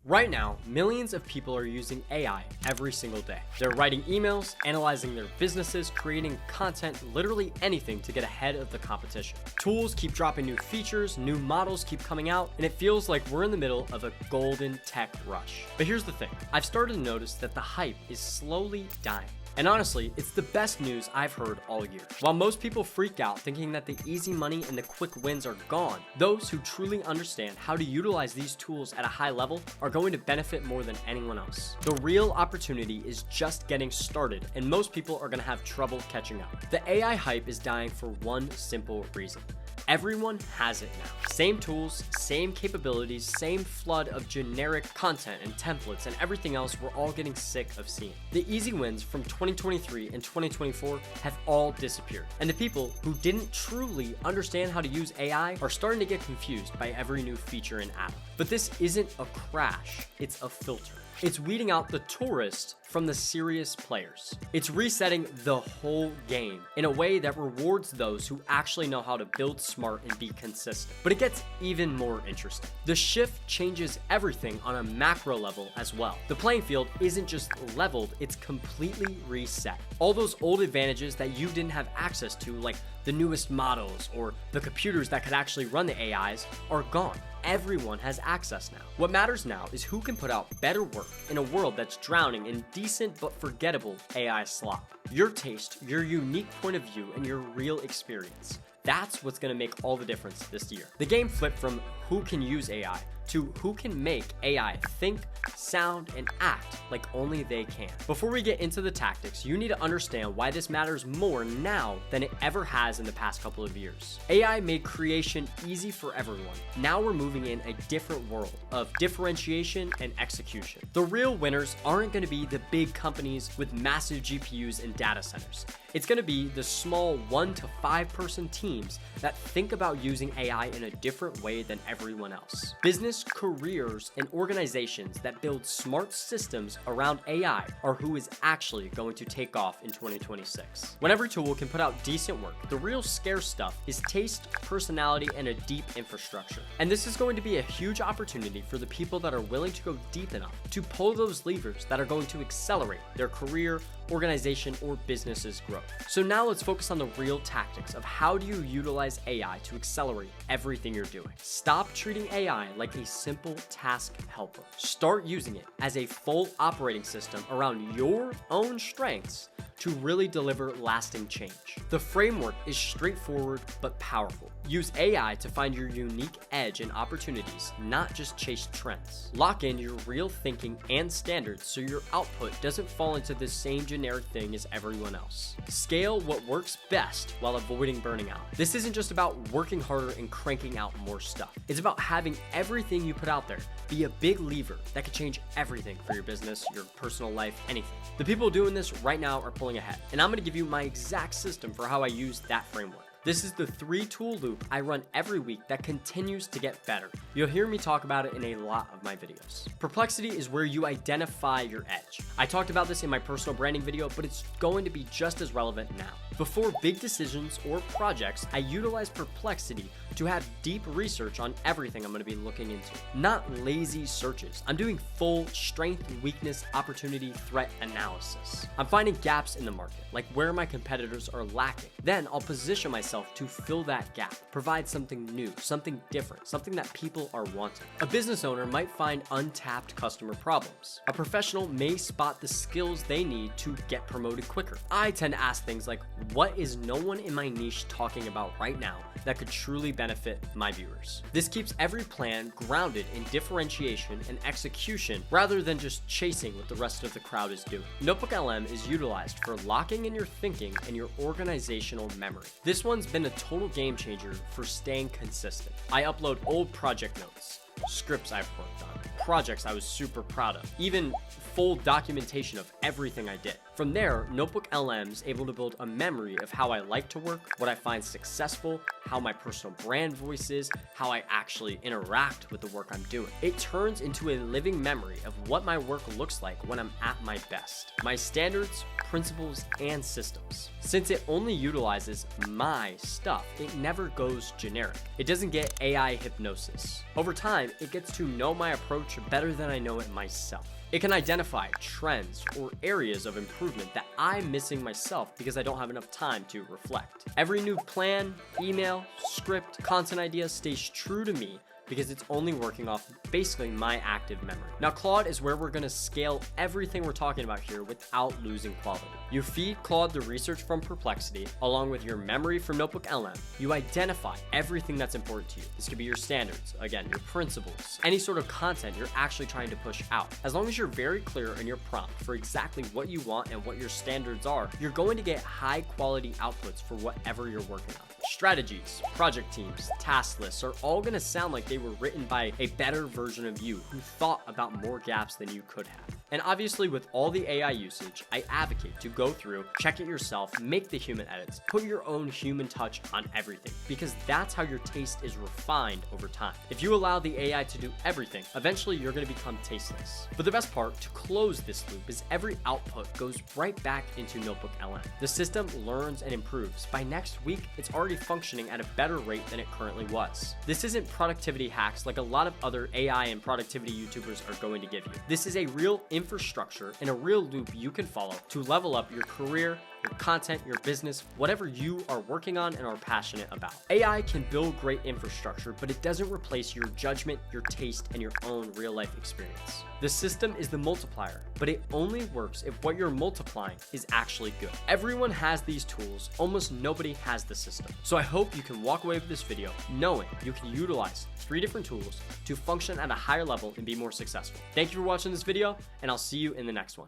Right now, millions of people are using AI every single day. They're writing emails, analyzing their businesses, creating content, literally anything to get ahead of the competition. Tools keep dropping new features, new models keep coming out, and it feels like we're in the middle of a golden tech rush. But here's the thing, I've started to notice that the hype is slowly dying. And honestly, it's the best news I've heard all year. While most people freak out thinking that the easy money and the quick wins are gone, those who truly understand how to utilize these tools at a high level are going to benefit more than anyone else. The real opportunity is just getting started, and most people are going to have trouble catching up. The AI hype is dying for one simple reason. Everyone has it now. Same tools, same capabilities, same flood of generic content and templates and everything else we're all getting sick of seeing. The easy wins from 2023 and 2024 have all disappeared. And the people who didn't truly understand how to use AI are starting to get confused by every new feature and add-on. But this isn't a crash, it's a filter. It's weeding out the tourists from the serious players. It's resetting the whole game in a way that rewards those who actually know how to build smart and be consistent. But it gets even more interesting. The shift changes everything on a macro level as well. The playing field isn't just leveled, it's completely reset. All those old advantages that you didn't have access to, like the newest models or the computers that could actually run the AIs, are gone. Everyone has access now. What matters now is who can put out better work in a world that's drowning in decent but forgettable AI slop. Your taste, your unique point of view, and your real experience. That's what's going to make all the difference this year. The game flipped from who can use AI to who can make AI think, sound, and act like only they can. Before we get into the tactics, you need to understand why this matters more now than it ever has in the past couple of years. AI made creation easy for everyone. Now we're moving in a different world of differentiation and execution. The real winners aren't going to be the big companies with massive GPUs and data centers. It's going to be the small 1 to 5 person teams that think about using AI in a different way than everyone else. Business, careers, and organizations that build smart systems around AI are who is actually going to take off in 2026. When every tool can put out decent work, the real scarce stuff is taste, personality, and a deep infrastructure. And this is going to be a huge opportunity for the people that are willing to go deep enough to pull those levers that are going to accelerate their career, organization, or business's growth. So now let's focus on the real tactics of how do you utilize AI to accelerate everything you're doing. Stop treating AI like a simple task helper. Start using it as a full operating system around your own strengths to really deliver lasting change. The framework is straightforward but powerful. Use AI to find your unique edge and opportunities, not just chase trends. Lock in your real thinking and standards so your output doesn't fall into the same generic thing as everyone else. Scale what works best while avoiding burning out. This isn't just about working harder and cranking out more stuff. It's about having everything you put out there be a big lever that could change everything for your business, your personal life, anything. The people doing this right now are pulling ahead, and I'm going to give you my exact system for how I use that framework. This is the 3-tool loop I run every week that continues to get better. You'll hear me talk about it in a lot of my videos. Perplexity is where you identify your edge. I talked about this in my personal branding video, but it's going to be just as relevant now. Before big decisions or projects, I utilize Perplexity to have deep research on everything I'm going to be looking into. Not lazy searches. I'm doing full strength, weakness, opportunity, threat analysis. I'm finding gaps in the market, like where my competitors are lacking. Then I'll position myself to fill that gap, provide something new, something different, something that people are wanting. A business owner might find untapped customer problems. A professional may spot the skills they need to get promoted quicker. I tend to ask things like, what is no one in my niche talking about right now that could truly benefit my viewers? This keeps every plan grounded in differentiation and execution rather than just chasing what the rest of the crowd is doing. NotebookLM is utilized for locking in your thinking and your organizational memory. This one's been a total game changer for staying consistent. I upload old project notes, scripts I've worked on, projects I was super proud of, even full documentation of everything I did. From there, NotebookLM is able to build a memory of how I like to work, what I find successful, how my personal brand voice is, how I actually interact with the work I'm doing. It turns into a living memory of what my work looks like when I'm at my best. My standards, principles, and systems. Since it only utilizes my stuff, it never goes generic. It doesn't get AI hypnosis. Over time, it gets to know my approach better than I know it myself. It can identify trends or areas of improvement that I'm missing myself because I don't have enough time to reflect. Every new plan, email, script, content idea stays true to me because it's only working off basically my active memory. Now, Claude is where we're gonna scale everything we're talking about here without losing quality. You feed Claude the research from Perplexity along with your memory from NotebookLM. You identify everything that's important to you. This could be your standards, again, your principles, any sort of content you're actually trying to push out. As long as you're very clear in your prompt for exactly what you want and what your standards are, you're going to get high quality outputs for whatever you're working on. Strategies, project teams, task lists are all gonna sound like they were written by a better version of you who thought about more gaps than you could have. And obviously with all the AI usage, I advocate to go through, check it yourself, make the human edits, put your own human touch on everything, because that's how your taste is refined over time. If you allow the AI to do everything, eventually you're gonna become tasteless. But the best part to close this loop is every output goes right back into NotebookLM. The system learns and improves. By next week, it's already functioning at a better rate than it currently was. This isn't productivity hacks like a lot of other AI and productivity YouTubers are going to give you. This is a real infrastructure and a real loop you can follow to level up your career, your content, your business, whatever you are working on and are passionate about. AI can build great infrastructure, but it doesn't replace your judgment, your taste, and your own real life experience. The system is the multiplier, but it only works if what you're multiplying is actually good. Everyone has these tools, almost nobody has the system. So I hope you can walk away with this video knowing you can utilize 3 different tools to function at a higher level and be more successful. Thank you for watching this video, and I'll see you in the next one.